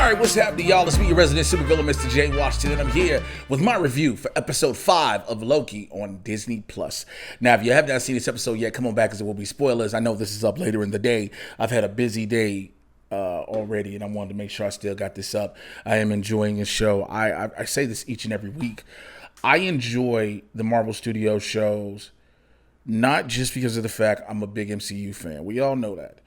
Alright, what's happening, y'all? It's me, your resident supervillain, Mr. J. Washington, and I'm here with my review for episode 5 of Loki on Disney+. Now, if you have not seen this episode yet, come on back because there will be spoilers. I know this is up later in the day. I've had a busy day already, and I wanted to make sure I still got this up. I am enjoying the show. I say this each and every week. I enjoy the Marvel Studios shows, not just because of the fact I'm a big MCU fan. We all know that.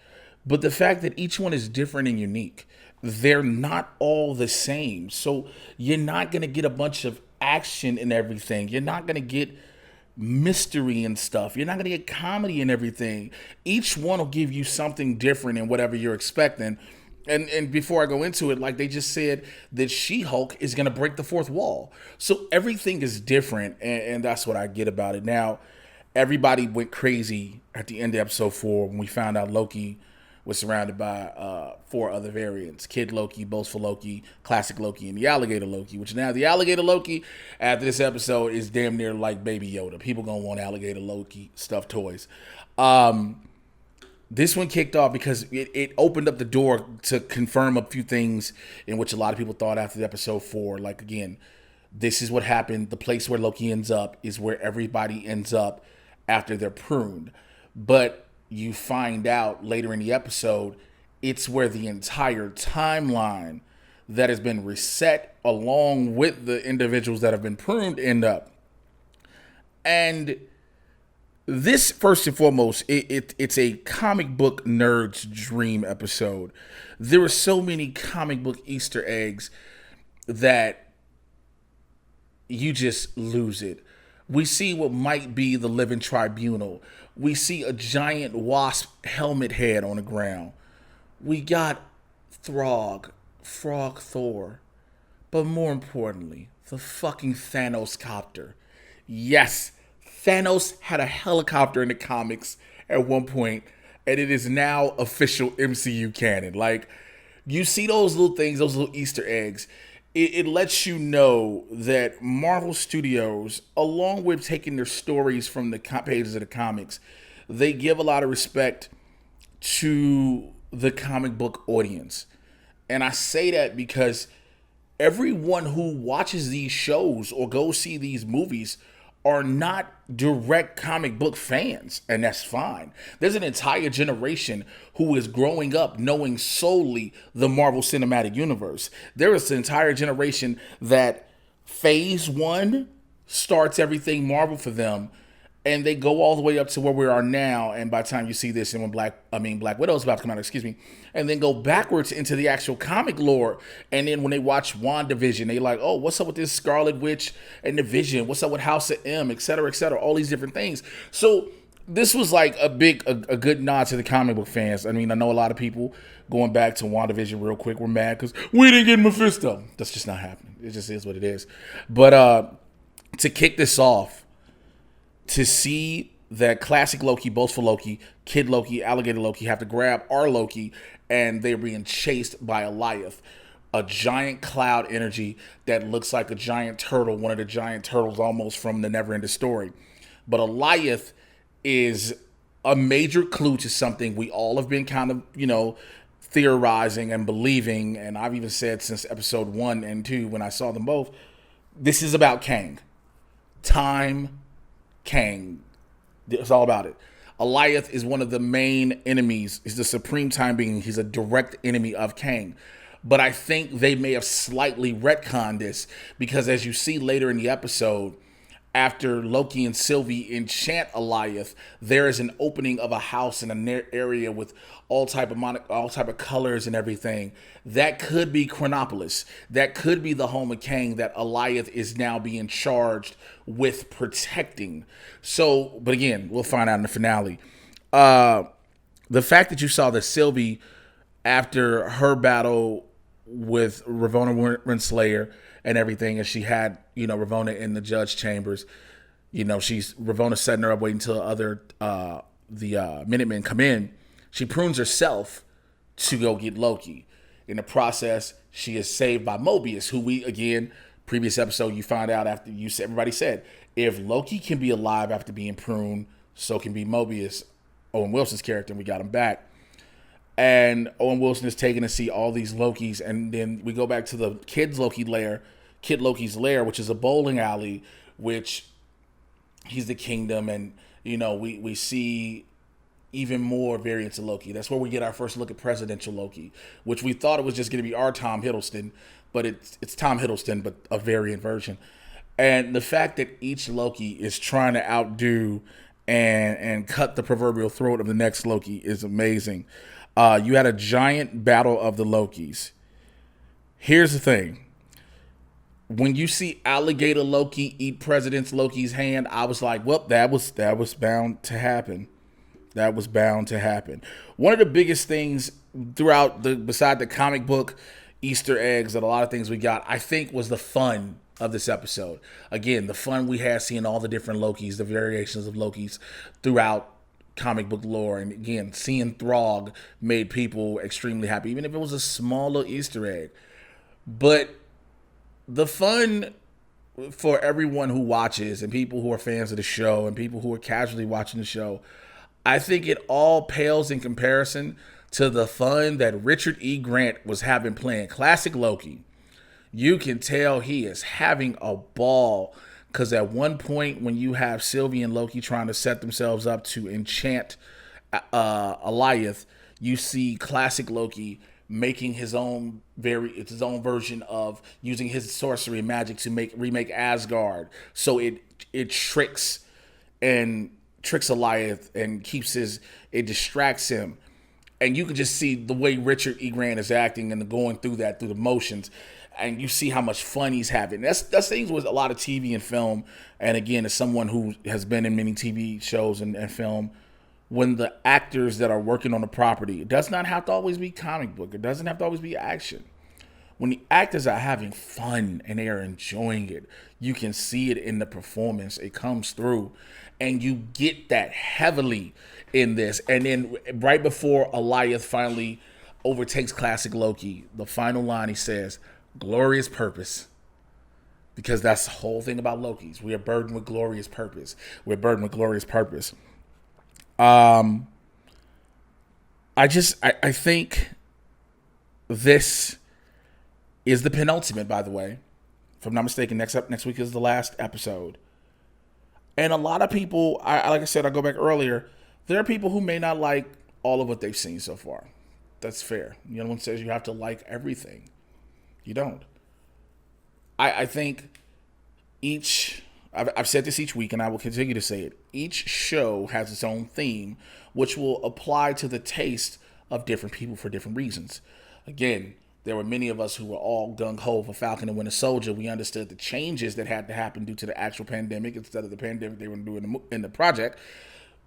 But the fact that each one is different and unique. They're not all the same. So you're not going to get a bunch of action and everything. You're not going to get mystery and stuff. You're not going to get comedy and everything. Each one will give you something different in whatever you're expecting. And before I go into it, like they just said that She-Hulk is going to break the fourth wall. So everything is different, and that's what I get about it. Now, everybody went crazy at the end of episode 4 when we found out Loki was surrounded by 4 other variants: Kid Loki, Boastful Loki, Classic Loki, and the Alligator Loki. Which now the Alligator Loki, after this episode, is damn near like Baby Yoda. People gonna want Alligator Loki stuffed toys. This one kicked off because it opened up the door to confirm a few things in which a lot of people thought after episode 4. Like, again, this is what happened. The place where Loki ends up is where everybody ends up after they're pruned. But you find out later in the episode, it's where the entire timeline that has been reset along with the individuals that have been pruned end up. And this, first and foremost, it's a comic book nerd's dream episode. There are so many comic book Easter eggs that you just lose it. We see what might be the Living Tribunal. We see a giant wasp helmet head on the ground. We got Frog Thor. But more importantly, the fucking Thanos copter. Yes, Thanos had a helicopter in the comics at one point, and it is now official MCU canon. Like, you see those little things, those little Easter eggs. It lets you know that Marvel Studios, along with taking their stories from the pages of the comics, they give a lot of respect to the comic book audience. And I say that because everyone who watches these shows or goes see these movies are not direct comic book fans, and that's fine. There's an entire generation who is growing up knowing solely the Marvel Cinematic Universe. There is an entire generation that phase 1 starts everything Marvel for them, and they go all the way up to where we are now. And by the time you see this, and when Black Widow's about to come out, and then go backwards into the actual comic lore. And then when they watch WandaVision, they like, oh, what's up with this Scarlet Witch and the Vision? What's up with House of M, et cetera, all these different things. So this was like a good nod to the comic book fans. I mean, I know a lot of people going back to WandaVision real quick were mad because we didn't get Mephisto. That's just not happening. It just is what it is. But to kick this off, to see that Classic Loki, Boastful Loki, Kid Loki, Alligator Loki have to grab our Loki, and they're being chased by Goliath, a giant cloud energy that looks like a giant turtle, one of the giant turtles almost from the Neverending Story. But Goliath is a major clue to something we all have been kind of, theorizing and believing, and I've even said since episode 1 and 2 when I saw them both, this is about Kang. Kang. It's all about it. Goliath is one of the main enemies. He's the supreme time being. He's a direct enemy of Kang. But I think they may have slightly retconned this because as you see later in the episode, after Loki and Sylvie enchant Goliath, there is an opening of a house in an area with all type of colors and everything. That could be Chronopolis. That could be the home of Kang that Goliath is now being charged with protecting. So, but again, we'll find out in the finale. The fact that you saw that Sylvie, after her battle with Ravonna Renslayer and everything, and she had, Ravonna in the judge chambers, Ravonna setting her up, waiting until the Minutemen come in. She prunes herself to go get Loki. In the process, she is saved by Mobius, who we, again, previous episode, you find out after everybody said, if Loki can be alive after being pruned, so can be Mobius, Owen Wilson's character, and we got him back. And Owen Wilson is taken to see all these Lokis, and then we go back to the Kid Loki's lair, which is a bowling alley, which he's the kingdom, and we see even more variants of Loki. That's where we get our first look at presidential Loki, which we thought it was just going to be our Tom Hiddleston, but it's Tom Hiddleston, but a variant version. And the fact that each Loki is trying to outdo and cut the proverbial throat of the next Loki is amazing. You had a giant battle of the Lokis. Here's the thing. When you see alligator Loki eat President Loki's hand, I was like, well, that was bound to happen. That was bound to happen. One of the biggest things throughout beside the comic book Easter eggs and a lot of things we got, I think, was the fun of this episode. Again, the fun we had seeing all the different Lokis, the variations of Lokis throughout comic book lore. And again, seeing Throg made people extremely happy, even if it was a small little Easter egg. But the fun for everyone who watches and people who are fans of the show and people who are casually watching the show, I think it all pales in comparison to the fun that Richard E. Grant was having playing classic Loki. You can tell he is having a ball, because at one point when you have Sylvie and Loki trying to set themselves up to enchant Alioth, you see classic Loki making his own version of using his sorcery and magic to remake Asgard. So it tricks Alioth and it distracts him. And you can just see the way Richard E. Grant is acting and going through the motions. And you see how much fun he's having. That's things with a lot of TV and film. And again, as someone who has been in many TV shows and film, when the actors that are working on the property, it does not have to always be comic book. It doesn't have to always be action. When the actors are having fun and they are enjoying it, you can see it in the performance. It comes through. And you get that heavily in this. And then right before Alioth finally overtakes classic Loki, the final line he says, "Glorious purpose." Because that's the whole thing about Lokis. We are burdened with glorious purpose. We're burdened with glorious purpose. I think this is the penultimate, by the way. If I'm not mistaken, next week is the last episode. And a lot of people, like I said, I go back earlier, there are people who may not like all of what they've seen so far. That's fair. No one says you have to like everything. You don't. I think I've said this each week, and I will continue to say it. Each show has its own theme, which will apply to the taste of different people for different reasons. Again, there were many of us who were all gung-ho for Falcon and Winter Soldier. We understood the changes that had to happen due to the actual pandemic instead of the pandemic they were doing in the project.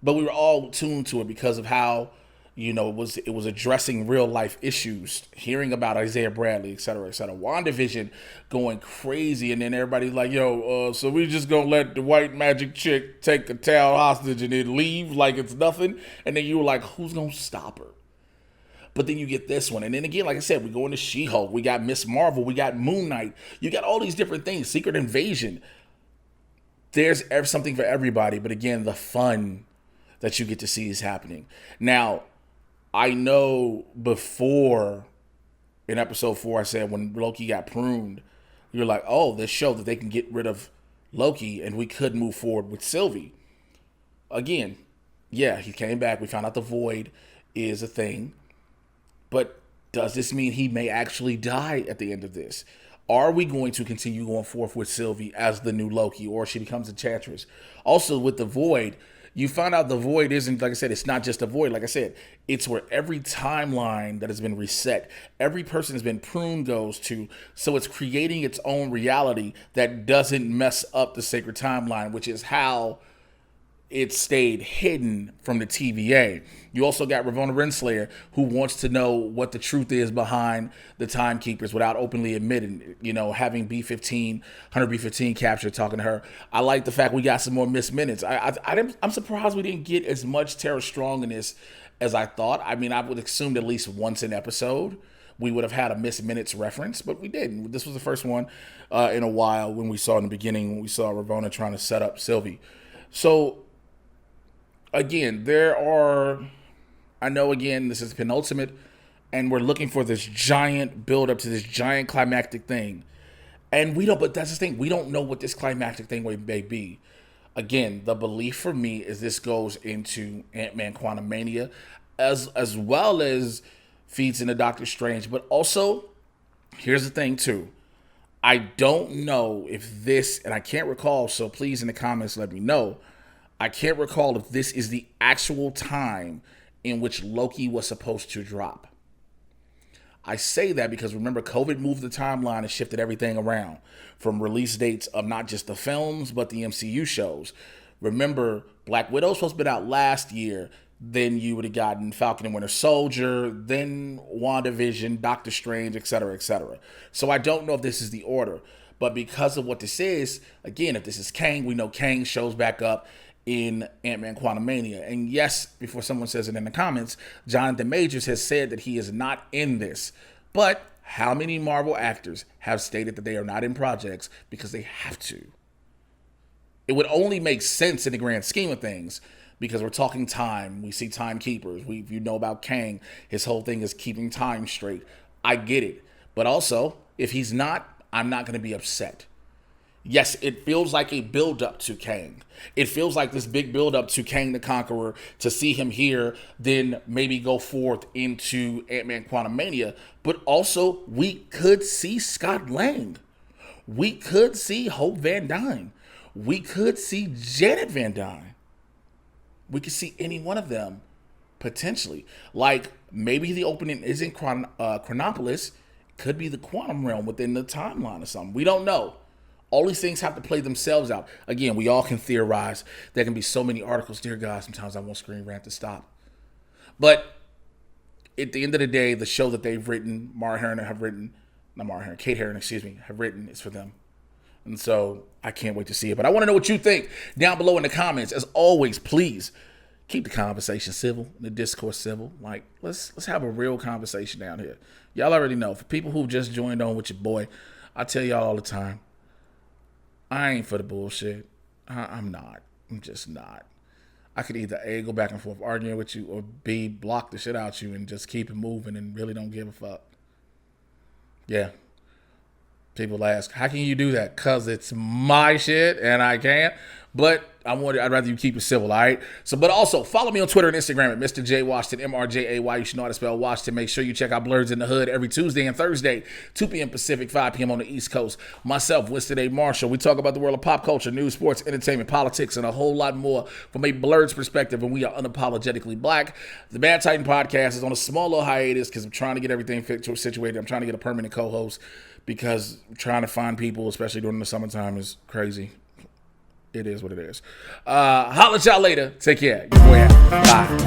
But we were all tuned to it because of how, it was addressing real life issues, hearing about Isaiah Bradley, et cetera, et cetera. WandaVision going crazy, and then everybody's like, so we just gonna let the white magic chick take a town hostage and then leave like it's nothing? And then you were like, who's gonna stop her? But then you get this one. And then again, like I said, we go into She-Hulk. We got Miss Marvel. We got Moon Knight. You got all these different things. Secret Invasion. There's something for everybody. But again, the fun that you get to see is happening. Now, I know before in episode 4, I said when Loki got pruned, you're like, oh, this show that they can get rid of Loki and we could move forward with Sylvie. Again, yeah, he came back. We found out the Void is a thing. But does this mean he may actually die at the end of this? Are we going to continue going forth with Sylvie as the new Loki, or she becomes Enchantress? Also, with the Void, you found out the Void isn't, like I said, it's not just a Void. Like I said, it's where every timeline that has been reset, every person has been pruned goes to. So it's creating its own reality that doesn't mess up the sacred timeline, which is how it stayed hidden from the TVA. You also got Ravonna Renslayer, who wants to know what the truth is behind the Timekeepers without openly admitting, having B-15, Hunter B-15 captured, talking to her. I like the fact we got some more Miss Minutes. I'm surprised we didn't get as much Tara Strong in this as I thought. I mean, I would assume at least once an episode we would have had a Miss Minutes reference, but we didn't. This was the first one in a while when we saw in the beginning, when we saw Ravonna trying to set up Sylvie. So, again, there are, I know, again, this is penultimate, and we're looking for this giant build up to this giant climactic thing. And we don't, but that's the thing, we don't know what this climactic thing may be. Again, the belief for me is this goes into Ant-Man Quantumania, as well as feeds into Doctor Strange. But also, here's the thing too. I don't know if this, and I can't recall, so please in the comments let me know. I can't recall if this is the actual time in which Loki was supposed to drop. I say that because remember, COVID moved the timeline and shifted everything around from release dates of not just the films, but the MCU shows. Remember, Black Widow was supposed to be out last year. Then you would have gotten Falcon and Winter Soldier, then WandaVision, Doctor Strange, etc., etc. So I don't know if this is the order. But because of what this is, again, if this is Kang, we know Kang shows back up in Ant-Man Quantumania. And yes, before someone says it in the comments, Jonathan Majors has said that he is not in this. But how many Marvel actors have stated that they are not in projects because they have to? It would only make sense in the grand scheme of things because we're talking time. We see timekeepers. You know about Kang. His whole thing is keeping time straight. I get it. But also, if he's not, I'm not going to be upset. Yes, it feels like a build-up to Kang. It feels like this big build-up to Kang the Conqueror, to see him here, then maybe go forth into Ant-Man Quantumania. But also, we could see Scott Lang. We could see Hope Van Dyne. We could see Janet Van Dyne. We could see any one of them, potentially. Like, maybe the opening isn't Chronopolis. It could be the quantum realm within the timeline or something. We don't know. All these things have to play themselves out. Again, we all can theorize. There can be so many articles. Dear God, sometimes I won't screen rant to stop. But at the end of the day, the show that they've written, Kate Herron, have written is for them. And so I can't wait to see it. But I want to know what you think down below in the comments. As always, please keep the conversation civil, the discourse civil. Like, let's have a real conversation down here. Y'all already know. For people who just joined on with your boy, I tell y'all all the time, I ain't for the bullshit. I'm not. I'm just not. I could either A, go back and forth arguing with you, or B, block the shit out you and just keep it moving and really don't give a fuck. Yeah. People ask, how can you do that? Because it's my shit and I can't. But I'd rather you keep it civil, all right? So, but also, follow me on Twitter and Instagram at Mr. J Washington, MRJAY. You should know how to spell Washington. Make sure you check out Blurs in the Hood every Tuesday and Thursday, 2 p.m. Pacific, 5 p.m. on the East Coast. Myself, Winston A. Marshall. We talk about the world of pop culture, news, sports, entertainment, politics, and a whole lot more from a Blurs perspective, and we are unapologetically black. The Bad Titan podcast is on a small little hiatus because I'm trying to get everything situated. I'm trying to get a permanent co-host because trying to find people, especially during the summertime, is crazy. It is what it is. Holla at y'all later. Take care. Your boy out. Bye.